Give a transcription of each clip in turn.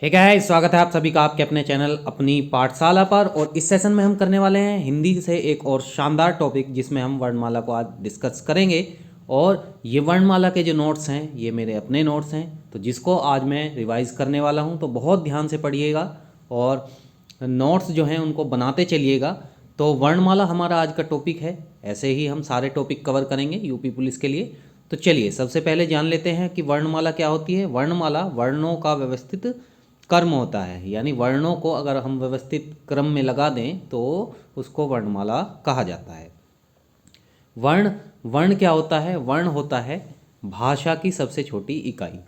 Hey guys, स्वागत है आप सभी का आपके अपने चैनल अपनी पाठशाला पर। और इस सेशन में हम करने वाले हैं हिंदी से एक और शानदार टॉपिक, जिसमें हम वर्णमाला को आज डिस्कस करेंगे। और ये वर्णमाला के जो नोट्स हैं ये मेरे अपने नोट्स हैं, तो जिसको आज मैं रिवाइज करने वाला हूँ। तो बहुत ध्यान से पढ़िएगा और नोट्स जो हैं उनको बनाते चलिएगा। तो वर्णमाला हमारा आज का टॉपिक है। ऐसे ही हम सारे टॉपिक कवर करेंगे यूपी पुलिस के लिए। तो चलिए सबसे पहले जान लेते हैं कि वर्णमाला क्या होती है। वर्णमाला वर्णों का व्यवस्थित कर्म होता है, यानी वर्णों को अगर हम व्यवस्थित क्रम में लगा दें तो उसको वर्णमाला कहा जाता है। वर्ण वर्ण क्या होता है? वर्ण होता है भाषा की सबसे छोटी इकाई।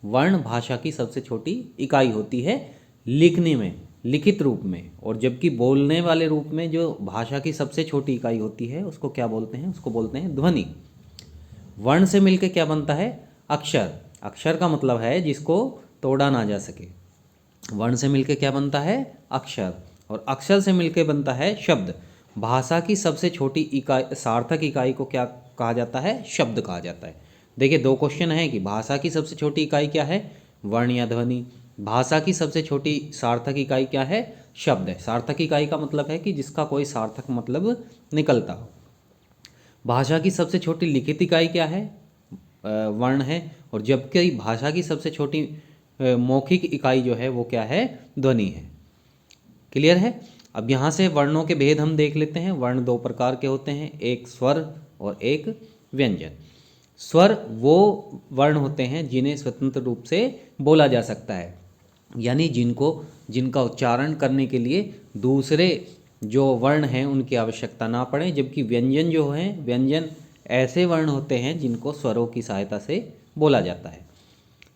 वर्ण भाषा की सबसे छोटी इकाई होती है लिखने में, लिखित रूप में। और जबकि बोलने वाले रूप में जो भाषा की सबसे छोटी इकाई होती है उसको क्या बोलते हैं? उसको बोलते हैं ध्वनि। वर्ण से मिलकर क्या बनता है? अक्षर। अक्षर का मतलब है जिसको तोड़ा ना जा सके। वर्ण से मिलके क्या बनता है? अक्षर। और अक्षर से मिलके बनता है शब्द। भाषा की सबसे छोटी इकाई, सार्थक इकाई को क्या कहा जाता है? शब्द कहा जाता है। देखिए, दो क्वेश्चन है कि भाषा की सबसे छोटी इकाई क्या है? वर्ण या ध्वनि। भाषा की सबसे छोटी सार्थक इकाई क्या है? शब्द है। सार्थक इकाई का मतलब है कि जिसका कोई सार्थक मतलब निकलता हो। भाषा की सबसे छोटी लिखित इकाई क्या है? वर्ण है। और जबकि भाषा की सबसे छोटी मौखिक इकाई जो है वो क्या है? ध्वनि है। क्लियर है? अब यहाँ से वर्णों के भेद हम देख लेते हैं। वर्ण दो प्रकार के होते हैं, एक स्वर और एक व्यंजन। स्वर वो वर्ण होते हैं जिन्हें स्वतंत्र रूप से बोला जा सकता है, यानी जिनका उच्चारण करने के लिए दूसरे जो वर्ण हैं उनकी आवश्यकता ना पड़े। जबकि व्यंजन जो हैं, व्यंजन ऐसे वर्ण होते हैं जिनको स्वरों की सहायता से बोला जाता है।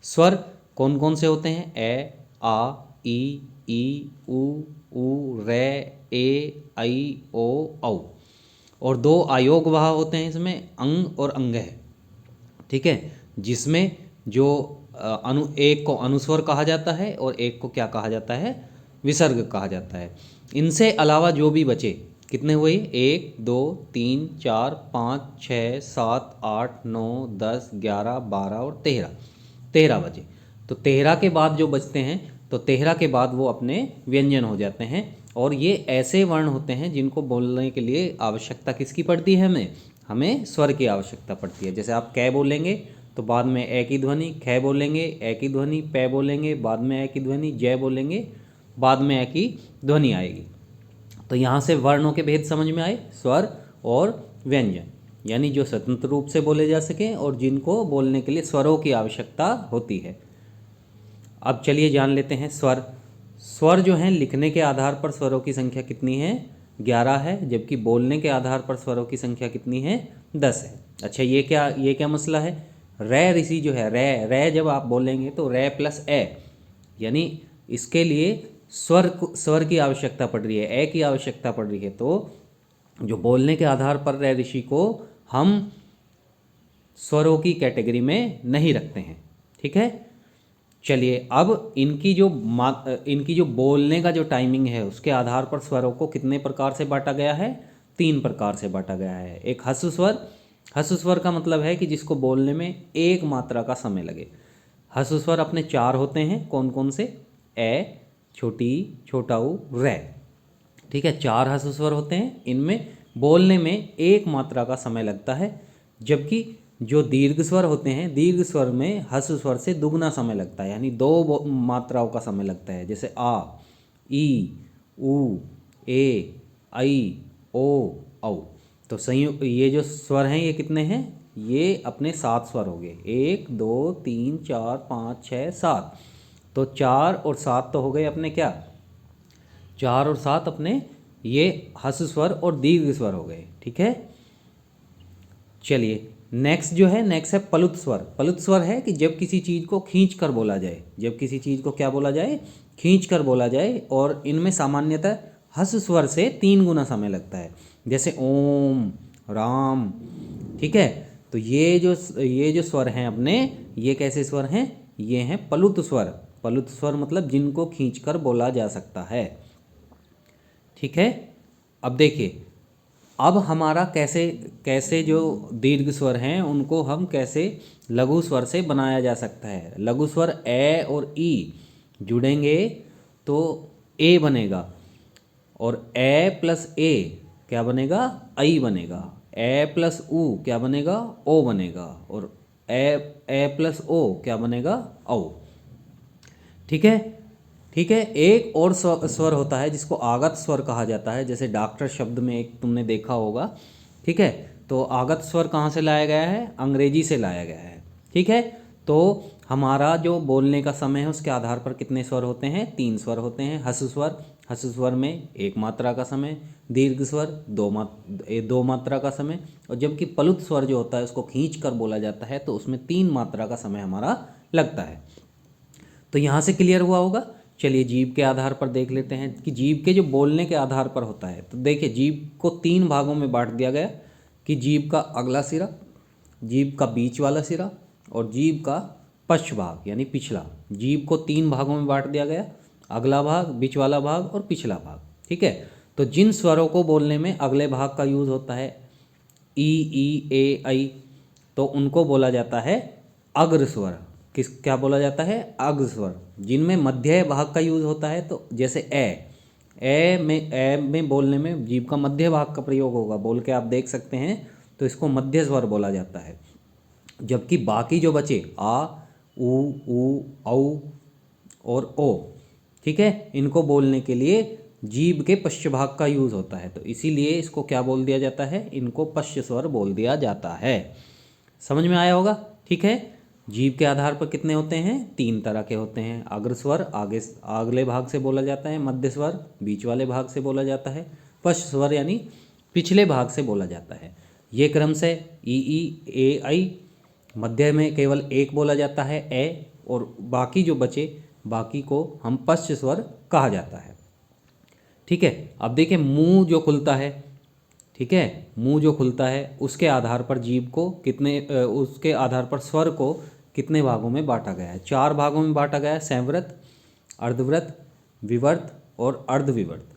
स्वर कौन कौन से होते हैं? ए, आ, ई, ऊ, रे, ए, ऐ, ओ, औ। और दो आयोग वहा होते हैं इसमें, अंग और अंग है। ठीक है, जिसमें जो एक को अनुस्वर कहा जाता है और एक को क्या कहा जाता है? विसर्ग कहा जाता है। इनसे अलावा जो भी बचे, कितने हुए? 1, 2, 3, 4, 5, 6, 7, 8, 9, 10, 11, 12 और 13। 13 बचे। तो 13 के बाद जो बचते हैं, तो 13 के बाद वो अपने व्यंजन हो जाते हैं। और ये ऐसे वर्ण होते हैं जिनको बोलने के लिए आवश्यकता किसकी पड़ती है? हमें स्वर की आवश्यकता पड़ती है। जैसे आप कै बोलेंगे तो बाद में ए की ध्वनि, खे बोलेंगे ए की ध्वनि, पै बोलेंगे बाद में ए की ध्वनि, जय बोलेंगे बाद में ए की ध्वनि आएगी। तो यहाँ से वर्णों के भेद समझ में आए, स्वर और व्यंजन, यानी जो स्वतंत्र रूप से बोले जा सकें और जिनको बोलने के लिए स्वरों की आवश्यकता होती है। अब चलिए जान लेते हैं स्वर। स्वर जो हैं लिखने के आधार पर स्वरों की संख्या कितनी है? 11 है। जबकि बोलने के आधार पर स्वरों की संख्या कितनी है? 10 है। अच्छा, ये क्या मसला है? रे ऋषि जो है, रे रे जब आप बोलेंगे तो रे प्लस ए, यानी इसके लिए स्वर की आवश्यकता पड़ रही है, ए की आवश्यकता पड़ रही है। तो जो बोलने के आधार पर रे ऋषि को हम स्वरों की कैटेगरी में नहीं रखते हैं। ठीक है, चलिए अब इनकी जो बोलने का जो टाइमिंग है उसके आधार पर स्वरों को कितने प्रकार से बांटा गया है? 3 प्रकार से बांटा गया है। एक ह्रस्व स्वर। ह्रस्व स्वर का मतलब है कि जिसको बोलने में एक मात्रा का समय लगे। ह्रस्व स्वर अपने 4 होते हैं। कौन कौन से? ए, छोटी, छोटा ऊ, रे। ठीक है, 4 ह्रस्व स्वर होते हैं। इनमें बोलने में एक मात्रा का समय लगता है। जबकि जो दीर्घ स्वर होते हैं, दीर्घ स्वर में ह्रस्व स्वर से दुगना समय लगता है, यानी 2 मात्राओं का समय लगता है। जैसे आ, ई, ऊ, ए, ऐ, ओ, औ। तो संयुक्त ये जो स्वर हैं ये कितने हैं? ये अपने 7 स्वर हो गए। 1, 2, 3, 4, 5, 6, 7। तो 4 और 7 तो हो गए अपने क्या? 4 और 7 अपने ये ह्रस्व स्वर और दीर्घ स्वर हो गए। ठीक है, चलिए नेक्स्ट जो है, नेक्स्ट है पलुत स्वर। पलुत स्वर है कि जब किसी चीज़ को खींच कर बोला जाए। जब किसी चीज़ को क्या बोला जाए? खींच कर बोला जाए। और इनमें सामान्यतः ह्रस्व स्वर से 3 गुना समय लगता है। जैसे ओम, राम। ठीक है, तो ये जो स्वर हैं अपने, ये कैसे स्वर हैं? ये हैं पलुत स्वर। पलुत स्वर मतलब जिनको खींच कर बोला जा सकता है। ठीक है, अब देखिए, अब हमारा कैसे कैसे जो दीर्घ स्वर हैं उनको हम कैसे लघु स्वर से बनाया जा सकता है। लघु स्वर ए और ई जुड़ेंगे तो ए बनेगा, और ए प्लस ए क्या बनेगा, आई बनेगा। ए प्लस ऊ क्या बनेगा, ओ बनेगा। और ए प्लस ओ क्या बनेगा, औ। ठीक है, ठीक है। एक और स्वर होता है जिसको आगत स्वर कहा जाता है, जैसे डॉक्टर शब्द में एक तुमने देखा होगा। ठीक है, तो आगत स्वर कहाँ से लाया गया है, अंग्रेजी से लाया गया है। ठीक है, तो हमारा जो बोलने का समय है उसके आधार पर कितने स्वर होते हैं, 3 स्वर होते हैं। हसु स्वर, हसु स्वर में 1 मात्रा का समय, दीर्घ स्वर 2 मात्रा का समय, और जबकि पलुत स्वर जो होता है उसको खींच कर बोला जाता है तो उसमें 3 मात्रा का समय हमारा लगता है। तो यहाँ से क्लियर हुआ होगा। चलिए जीभ के आधार पर देख लेते हैं कि जीभ के जो बोलने के आधार पर होता है। तो देखिए जीभ को 3 भागों में बांट दिया गया कि जीभ का अगला सिरा, जीभ का बीच वाला सिरा और जीभ का पश्च भाग यानी पिछला। जीभ को 3 भागों में बांट दिया गया, अगला भाग, बीच वाला भाग और पिछला भाग। ठीक है, तो जिन स्वरों को बोलने में अगले भाग का यूज़ होता है, ई ए आई, तो उनको बोला जाता है अग्र स्वर। क्या बोला जाता है, अग्र स्वर। जिनमें मध्य भाग का यूज़ होता है, तो जैसे ए में बोलने में जीभ का मध्य भाग का प्रयोग होगा, बोल के आप देख सकते हैं, तो इसको मध्य स्वर बोला जाता है। जबकि बाकी जो बचे आ, ऊ, औ और ओ, ठीक है, इनको बोलने के लिए जीभ के पश्च भाग का यूज़ होता है, तो इसीलिए इसको क्या बोल दिया जाता है, इनको पश्च स्वर बोल दिया जाता है। समझ में आया होगा। ठीक है, जीभ के आधार पर कितने होते हैं, 3 तरह के होते हैं। अग्र स्वर अगले भाग से बोला जाता है, मध्य स्वर बीच वाले भाग से बोला जाता है, पश्च स्वर यानी पिछले भाग से बोला जाता है। ये क्रम से ई ए आई, मध्य में केवल एक बोला जाता है ए, और बाकी जो बचे बाकी को हम पश्च स्वर कहा जाता है। ठीक है, अब देखिए मुंह जो खुलता है, ठीक है, मुंह जो खुलता है उसके आधार पर जीभ को उसके आधार पर स्वर को कितने भागों में बांटा गया है, 4 भागों में बांटा गया है, संवृत, अर्धव्रत, विवर्त और अर्धविवर्त।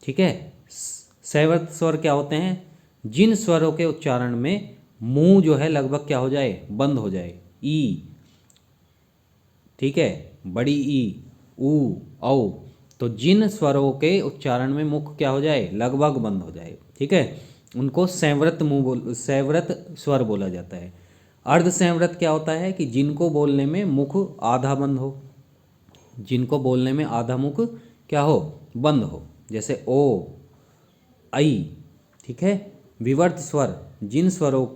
ठीक है, संवृत स्वर क्या होते हैं, जिन स्वरों के उच्चारण में मुंह जो है लगभग क्या हो जाए, बंद हो जाए। ई, ठीक है, बड़ी ई, ऊ, औ, तो जिन स्वरों के उच्चारण में मुख क्या हो जाए, लगभग बंद हो जाए, ठीक है, उनको संवृत स्वर बोला जाता है। अर्ध संवृत क्या होता है कि जिनको बोलने में मुख आधा बंद हो, जिनको बोलने में आधा मुख क्या हो, बंद हो, जैसे ओ, आई। ठीक है, विवर्त स्वर, जिन स्वरों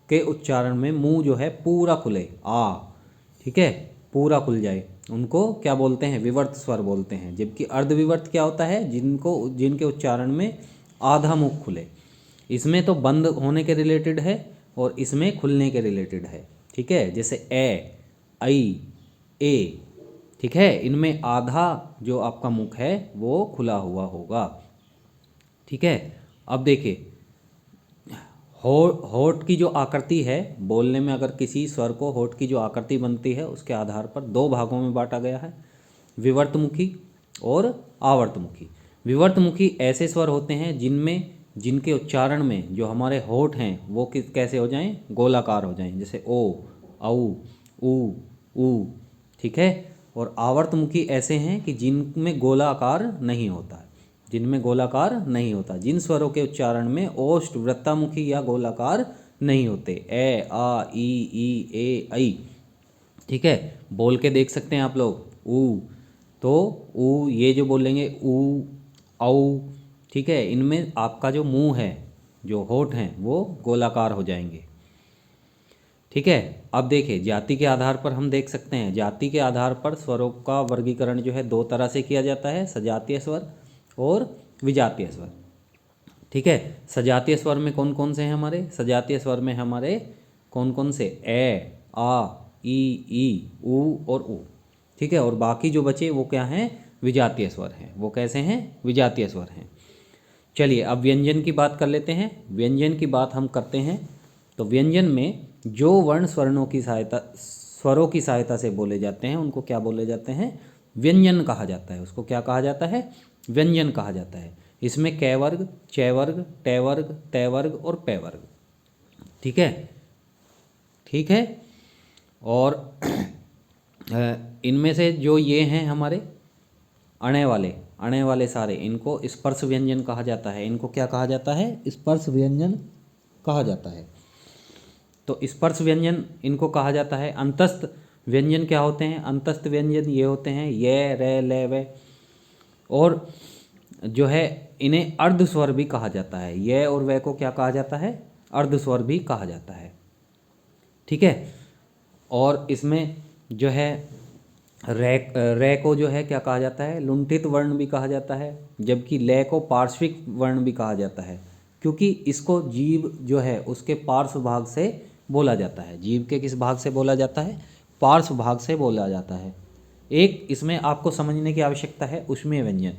के उच्चारण में मुंह जो है पूरा खुले, आ, ठीक है, पूरा खुल जाए, उनको क्या बोलते हैं, विवर्त स्वर बोलते हैं। जबकि अर्धविवर्त क्या होता है, जिनके उच्चारण में आधा मुख खुले। इसमें तो बंद होने के रिलेटेड है और इसमें खुलने के रिलेटेड है। ठीक है, जैसे ए, आई, ए, ठीक है, इनमें आधा जो आपका मुख है वो खुला हुआ होगा। ठीक है, अब देखिए होठ की जो आकृति है, बोलने में अगर किसी स्वर को होठ की जो आकृति बनती है उसके आधार पर 2 भागों में बांटा गया है, विवर्तमुखी और आवर्तमुखी। विवर्तमुखी ऐसे स्वर होते हैं जिनके उच्चारण में जो हमारे होठ हैं वो कैसे हो जाएं, गोलाकार हो जाएं, जैसे ओ, औ, ऊ। ठीक है, और आवर्तमुखी ऐसे हैं कि जिनमें गोलाकार नहीं होता, जिन स्वरों के उच्चारण में ओष्ठ, वृत्तामुखी या गोलाकार नहीं होते, ए, आ, ई ए, आई। ठीक है, बोल के देख सकते हैं आप लोग, ऊ, तो ऊ ये जो बोलेंगे ऊ, औ, ठीक है, इनमें आपका जो मुंह है, जो होठ हैं वो गोलाकार हो जाएंगे। ठीक है, अब देखिए जाति के आधार पर हम देख सकते हैं, जाति के आधार पर स्वरों का वर्गीकरण जो है 2 तरह से किया जाता है, सजातीय स्वर और विजातीय स्वर। ठीक है, सजातीय स्वर में कौन कौन से हैं हमारे, सजातीय स्वर में हमारे कौन कौन से, ए, आ, ई, ऊ और ऊ। ठीक है, और बाकी जो बचे वो क्या हैं, विजातीय स्वर हैं। वो कैसे हैं, विजातीय स्वर हैं। चलिए अब व्यंजन की बात कर लेते हैं। व्यंजन की बात हम करते हैं तो व्यंजन में जो वर्ण स्वरों की सहायता से बोले जाते हैं उनको क्या बोले जाते हैं, व्यंजन कहा जाता है। उसको क्या कहा जाता है, व्यंजन कहा जाता है। इसमें कै वर्ग, चै वर्ग, टै वर्ग, तै वर्ग और पै वर्ग। ठीक है, ठीक है, और इनमें से जो ये हैं हमारे अणे वाले सारे, इनको स्पर्श व्यंजन कहा जाता है। इनको क्या कहा जाता है? स्पर्श व्यंजन कहा जाता है। तो स्पर्श व्यंजन इनको कहा जाता है। अंतस्थ व्यंजन क्या होते हैं? अंतस्थ व्यंजन ये होते हैं ये, रे, ले, वे। और जो है इन्हें अर्ध स्वर भी कहा जाता है। ये और वे को क्या कहा जाता है? अर्ध स्वर भी कहा जाता है। ठीक है। और इसमें जो है रे को जो है क्या कहा जाता है? लुंठित वर्ण भी कहा जाता है, जबकि ले को पार्श्विक वर्ण भी कहा जाता है, क्योंकि इसको जीभ जो है उसके पार्श्व भाग से बोला जाता है। जीभ के किस भाग से बोला जाता है? पार्श्व भाग से बोला जाता है। एक इसमें आपको समझने की आवश्यकता है ऊष्मीय व्यंजन।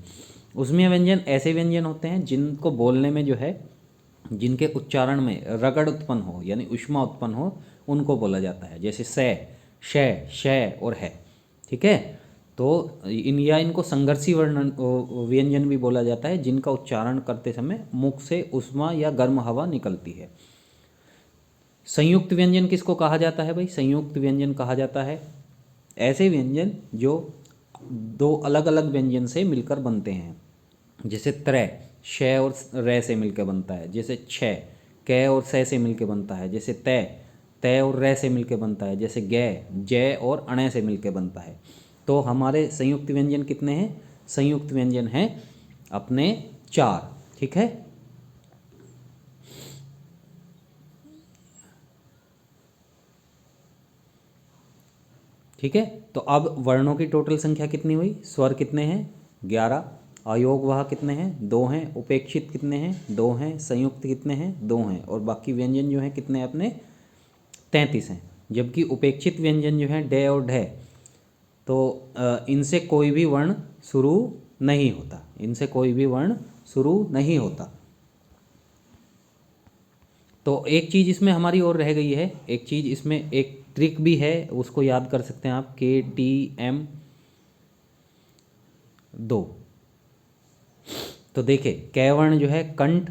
ऊष्मीय व्यंजन ऐसे व्यंजन होते हैं जिनको बोलने में जो है, जिनके उच्चारण में रगड़ उत्पन्न हो यानी ऊष्मा उत्पन्न हो, उनको बोला जाता है। जैसे से, शय, शय और है। ठीक है। तो इनको संघर्षी वर्ण व्यंजन भी बोला जाता है, जिनका उच्चारण करते समय मुख से ऊष्मा या गर्म हवा निकलती है। संयुक्त व्यंजन किसको कहा जाता है भाई? संयुक्त व्यंजन कहा जाता है ऐसे व्यंजन जो दो अलग अलग व्यंजन से मिलकर बनते हैं। जैसे त्रय, श और रे से मिलकर बनता है। जैसे छ, क और से मिलकर बनता है। जैसे तय, तय और रे से मिलकर बनता है। जैसे गे, जय और अणे से मिलकर बनता है। तो हमारे संयुक्त व्यंजन कितने हैं? संयुक्त व्यंजन हैं अपने 4। ठीक है। ठीक है। तो अब वर्णों की टोटल संख्या कितनी हुई? स्वर कितने हैं? 11। अयोगवाह कितने हैं? 2 हैं। उपेक्षित कितने हैं? 2 हैं। संयुक्त कितने हैं? 2 हैं। और बाकी व्यंजन जो हैं कितने अपने? 33 हैं। जबकि उपेक्षित व्यंजन जो हैं डे और ढे, तो इनसे कोई भी वर्ण शुरू नहीं होता। इनसे कोई भी वर्ण शुरू नहीं होता। तो एक चीज़ इसमें हमारी और रह गई है। एक चीज़ इसमें एक ट्रिक भी है, उसको याद कर सकते हैं आप। KTM 2। तो देखिए कै वर्ण जो है कंठ,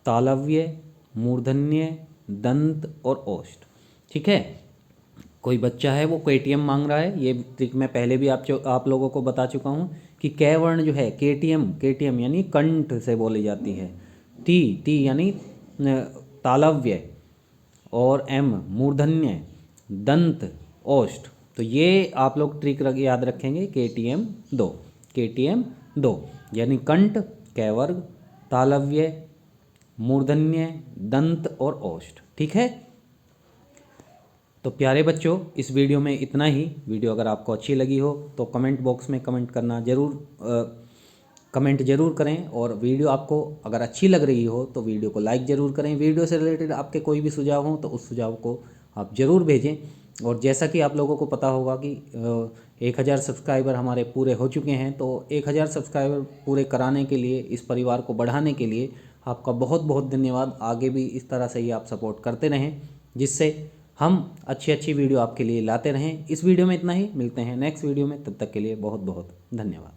तालव्य, मूर्धन्य, दंत और ओष्ठ। ठीक है। कोई बच्चा है वो KTM मांग रहा है। ये ट्रिक मैं पहले भी आप लोगों को बता चुका हूँ कि कै वर्ण जो है KTM यानी कंठ से बोली जाती है। टी यानी तालव्य, और एम मूर्धन्य, दंत, ओष्ठ। तो ये आप लोग ट्रिक याद रखेंगे। KTM 2 यानी कंठ, कैवर्ग, तालव्य, मूर्धन्य, दंत और ओष्ठ। ठीक है। तो प्यारे बच्चों, इस वीडियो में इतना ही। वीडियो अगर आपको अच्छी लगी हो तो कमेंट बॉक्स में कमेंट जरूर करें। और वीडियो आपको अगर अच्छी लग रही हो तो वीडियो को लाइक ज़रूर करें। वीडियो से रिलेटेड आपके कोई भी सुझाव हो तो उस सुझाव को आप ज़रूर भेजें। और जैसा कि आप लोगों को पता होगा कि 1000 सब्सक्राइबर हमारे पूरे हो चुके हैं। तो 1000 सब्सक्राइबर पूरे कराने के लिए, इस परिवार को बढ़ाने के लिए आपका बहुत बहुत धन्यवाद। आगे भी इस तरह से ही आप सपोर्ट करते रहें, जिससे हम अच्छी अच्छी वीडियो आपके लिए लाते रहें। इस वीडियो में इतना ही। मिलते हैं नेक्स्ट वीडियो में। तब तक के लिए बहुत बहुत धन्यवाद।